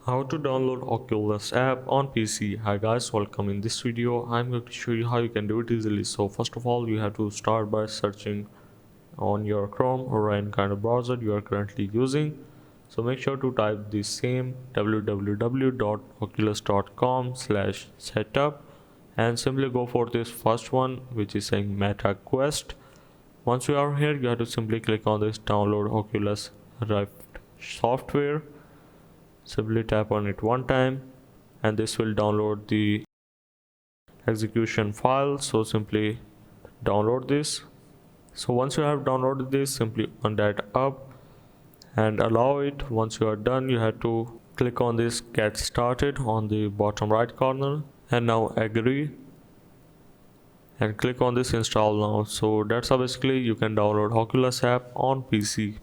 How to download Oculus app on PC. Hi guys, welcome. In this video I'm going to show you how you can do it easily. So first of all, you have to start by searching on your Chrome or any kind of browser you are currently using. So make sure to type the same www.oculus.com/setup and simply go for this first one, which is saying Meta Quest. Once you are here, you have to simply click on this download Oculus Rift software. Simply tap on it one time and this will download the execution file. So simply download this. So once you have downloaded this, simply open that up and allow it. Once you are done, you have to click on this get started on the bottom right corner and now agree and click on this install now. So that's how basically you can download Oculus app on PC.